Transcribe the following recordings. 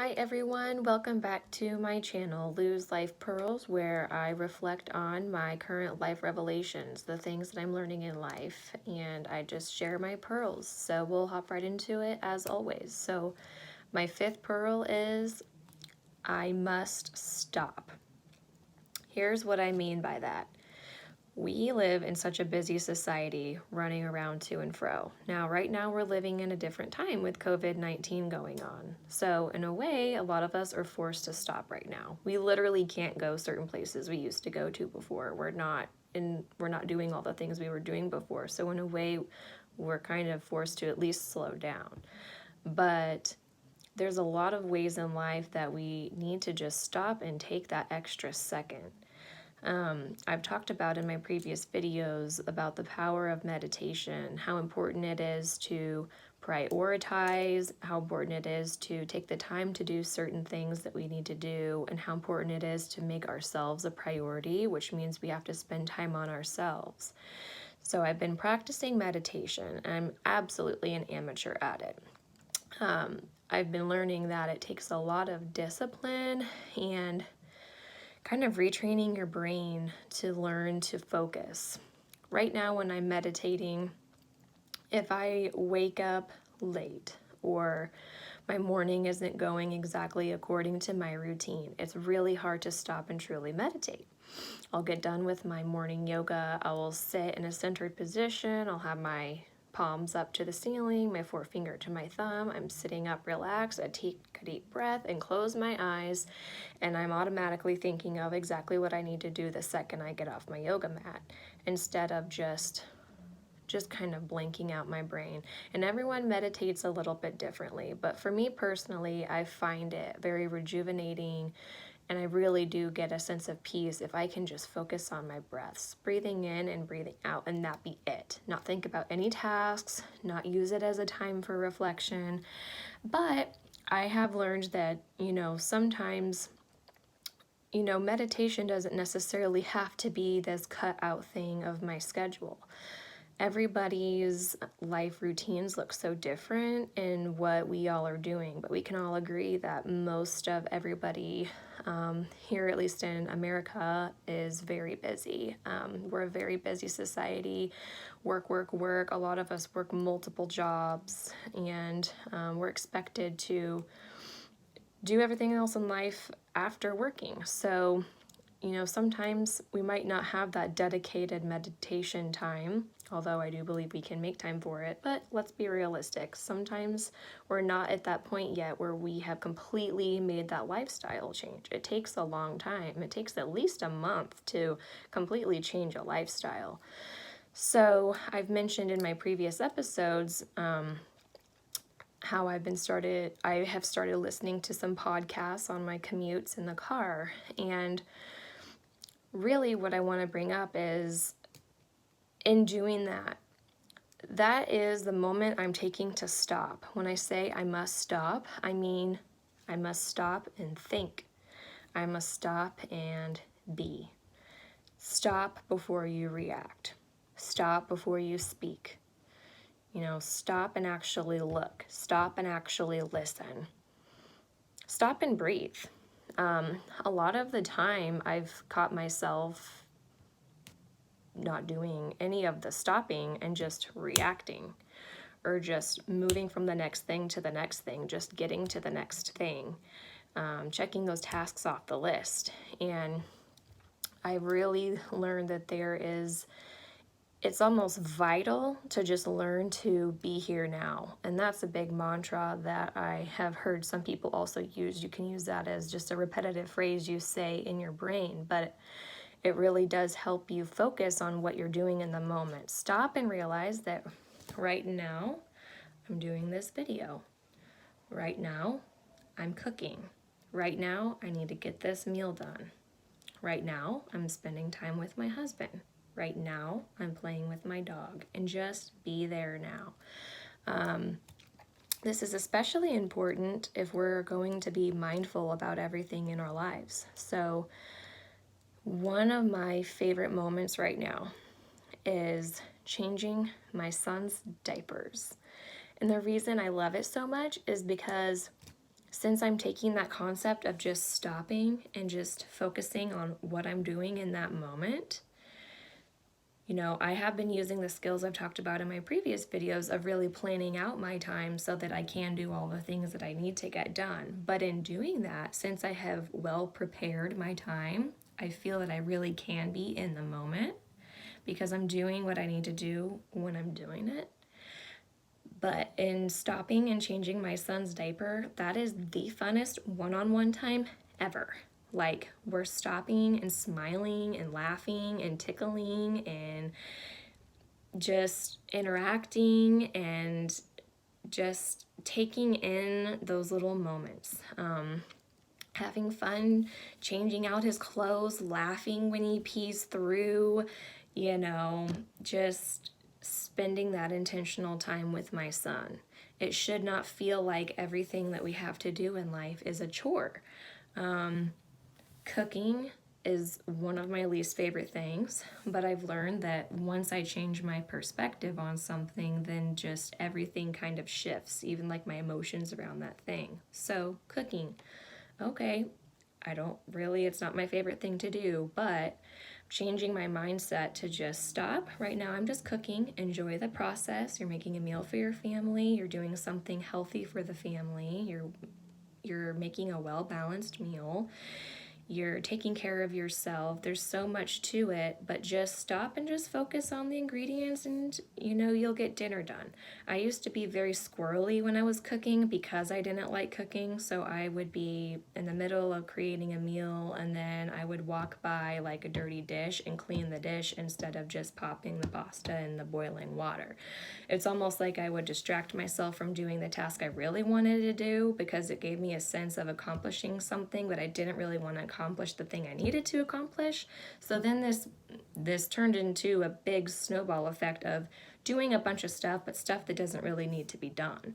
Hi everyone, welcome back to my channel, Lou's Life Pearls, where I reflect on my current life revelations, the things that I'm learning in life, and I just share my pearls. So we'll hop right into it as always. So my fifth pearl is, I must stop. Here's what I mean by that. We live in such a busy society, running around to and fro. Now, right now, we're living in a different time with COVID-19 going on. So, in a way, a lot of us are forced to stop right now. We literally can't go certain places we used to go to before. We're not doing all the things we were doing before. So, in a way, we're kind of forced to at least slow down. But there's a lot of ways in life that we need to just stop and take that extra second. I've talked about in my previous videos about the power of meditation, how important it is to prioritize, how important it is to take the time to do certain things that we need to do, and how important it is to make ourselves a priority, which means we have to spend time on ourselves. So I've been practicing meditation, and I'm absolutely an amateur at it. I've been learning that it takes a lot of discipline and kind of retraining your brain to learn to focus. Right now, when I'm meditating, if I wake up late or my morning isn't going exactly according to my routine, it's really hard to stop and truly meditate. I'll get done with my morning yoga, I will sit in a centered position, I'll have my palms up to the ceiling, my forefinger to my thumb. I'm sitting up relaxed. I take a deep breath and close my eyes, and I'm automatically thinking of exactly what I need to do the second I get off my yoga mat, instead of just kind of blanking out my brain. And everyone meditates a little bit differently, but for me personally, I find it very rejuvenating, and I really do get a sense of peace if I can just focus on my breaths, breathing in and breathing out, and that be it. Not think about any tasks, not use it as a time for reflection. But I have learned that, sometimes, meditation doesn't necessarily have to be this cut out thing of my schedule. Everybody's life routines look so different in what we all are doing, but we can all agree that most of everybody here, at least in America, is very busy. We're a very busy society. Work, work, work. A lot of us work multiple jobs, and we're expected to do everything else in life after working. So, sometimes we might not have that dedicated meditation time, although I do believe we can make time for it, but let's be realistic. Sometimes we're not at that point yet where we have completely made that lifestyle change. It takes a long time. It takes at least a month to completely change a lifestyle. So I've mentioned in my previous episodes how I have started listening to some podcasts on my commutes in the car, and really what I want to bring up is, in doing that, that is the moment I'm taking to stop. When I say I must stop, I mean I must stop and think. I must stop and be. Stop before you react. Stop before you speak. Stop and actually look. Stop and actually listen. Stop and breathe. A lot of the time I've caught myself not doing any of the stopping and just reacting, or just moving from the next thing to the next thing, just getting to the next thing, checking those tasks off the list. And I really learned that it's almost vital to just learn to be here now. And that's a big mantra that I have heard some people also use. You can use that as just a repetitive phrase you say in your brain, but it really does help you focus on what you're doing in the moment. Stop and realize that right now I'm doing this video. Right now I'm cooking. Right now I need to get this meal done. Right now I'm spending time with my husband. Right now I'm playing with my dog. And just be there now. This is especially important if we're going to be mindful about everything in our lives. So one of my favorite moments right now is changing my son's diapers. And the reason I love it so much is because since I'm taking that concept of just stopping and just focusing on what I'm doing in that moment, you know, I have been using the skills I've talked about in my previous videos of really planning out my time so that I can do all the things that I need to get done. But in doing that, since I have well prepared my time, I feel that I really can be in the moment because I'm doing what I need to do when I'm doing it. But in stopping and changing my son's diaper, that is the funnest one-on-one time ever. Like, we're stopping and smiling and laughing and tickling and just interacting and just taking in those little moments. Having fun, changing out his clothes, laughing when he pees through, you know, just spending that intentional time with my son. It should not feel like everything that we have to do in life is a chore. Cooking is one of my least favorite things, but I've learned that once I change my perspective on something, then just everything kind of shifts, even like my emotions around that thing. So cooking, okay, it's not my favorite thing to do, but changing my mindset to just stop. Right now I'm just cooking, enjoy the process. You're making a meal for your family, you're doing something healthy for the family, you're making a well-balanced meal. You're taking care of yourself. There's so much to it, but just stop and just focus on the ingredients and, you know, you'll get dinner done. I used to be very squirrely when I was cooking because I didn't like cooking, so I would be in the middle of creating a meal and then I would walk by like a dirty dish and clean the dish instead of just popping the pasta in the boiling water. It's almost like I would distract myself from doing the task I really wanted to do because it gave me a sense of accomplishing something, but I didn't really want to accomplish the thing I needed to accomplish. So then this turned into a big snowball effect of doing a bunch of stuff, but stuff that doesn't really need to be done.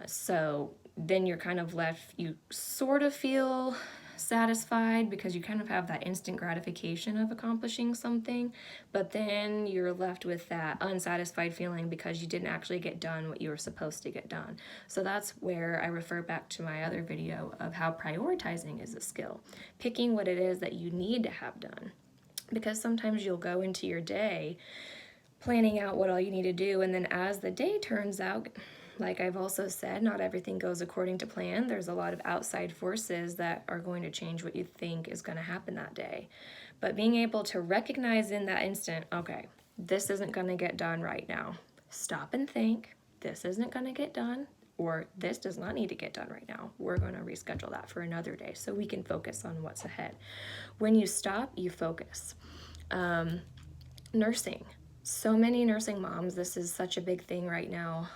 So then you're kind of left, you sort of feel satisfied because you kind of have that instant gratification of accomplishing something, but then you're left with that unsatisfied feeling because you didn't actually get done what you were supposed to get done. So that's where I refer back to my other video of how prioritizing is a skill, picking what it is that you need to have done, because sometimes you'll go into your day planning out what all you need to do, and then as the day turns out, like I've also said, not everything goes according to plan. There's a lot of outside forces that are going to change what you think is going to happen that day. But being able to recognize in that instant, okay, this isn't going to get done right now. Stop and think, this isn't going to get done, or this does not need to get done right now. We're going to reschedule that for another day so we can focus on what's ahead. When you stop, you focus. Nursing. So many nursing moms, this is such a big thing right now.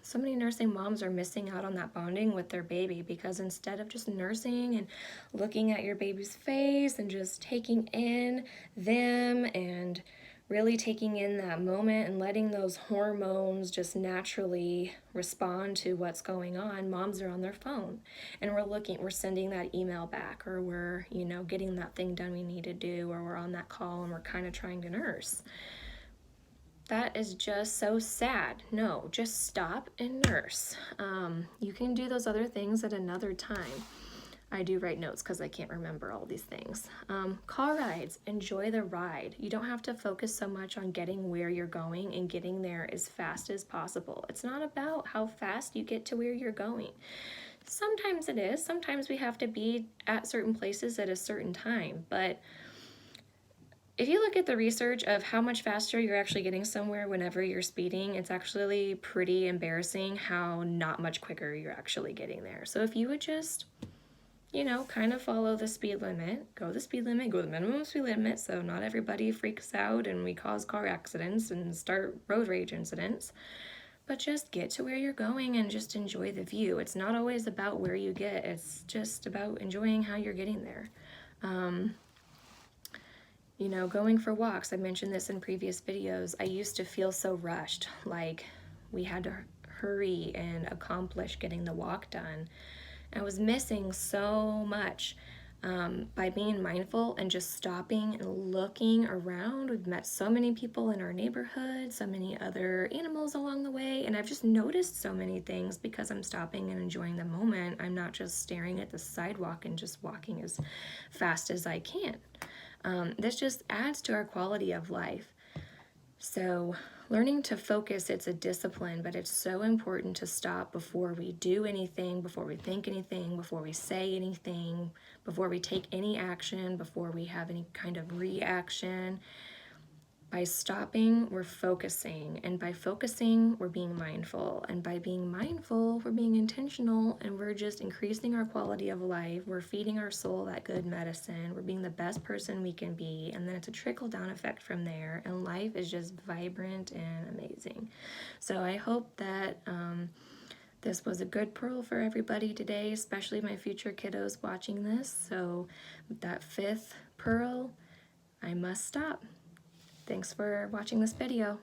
So many nursing moms are missing out on that bonding with their baby because instead of just nursing and looking at your baby's face and just taking in them and really taking in that moment and letting those hormones just naturally respond to what's going on, moms are on their phone and we're sending that email back, or we're, you know, getting that thing done we need to do, or we're on that call and we're kind of trying to nurse. That is just so sad. No, just stop and nurse. You can do those other things at another time. I do write notes because I can't remember all these things. Car rides, enjoy the ride. You don't have to focus so much on getting where you're going and getting there as fast as possible. It's not about how fast you get to where you're going. Sometimes it is. Sometimes we have to be at certain places at a certain time, but if you look at the research of how much faster you're actually getting somewhere whenever you're speeding, it's actually pretty embarrassing how not much quicker you're actually getting there. So if you would just, you know, kind of follow the speed limit, go the minimum speed limit so not everybody freaks out and we cause car accidents and start road rage incidents, but just get to where you're going and just enjoy the view. It's not always about where you get, it's just about enjoying how you're getting there. You know, going for walks, I mentioned this in previous videos, I used to feel so rushed, like we had to hurry and accomplish getting the walk done. I was missing so much by being mindful and just stopping and looking around. We've met so many people in our neighborhood, so many other animals along the way, and I've just noticed so many things because I'm stopping and enjoying the moment. I'm not just staring at the sidewalk and just walking as fast as I can. This just adds to our quality of life. So learning to focus, it's a discipline, but it's so important to stop before we do anything, before we think anything, before we say anything, before we take any action, before we have any kind of reaction. By stopping, we're focusing, and by focusing, we're being mindful, and by being mindful, we're being intentional, and we're just increasing our quality of life. We're feeding our soul that good medicine. We're being the best person we can be, and then it's a trickle-down effect from there, and life is just vibrant and amazing. So I hope that this was a good pearl for everybody today, especially my future kiddos watching this. So that fifth pearl, I must stop. Thanks for watching this video.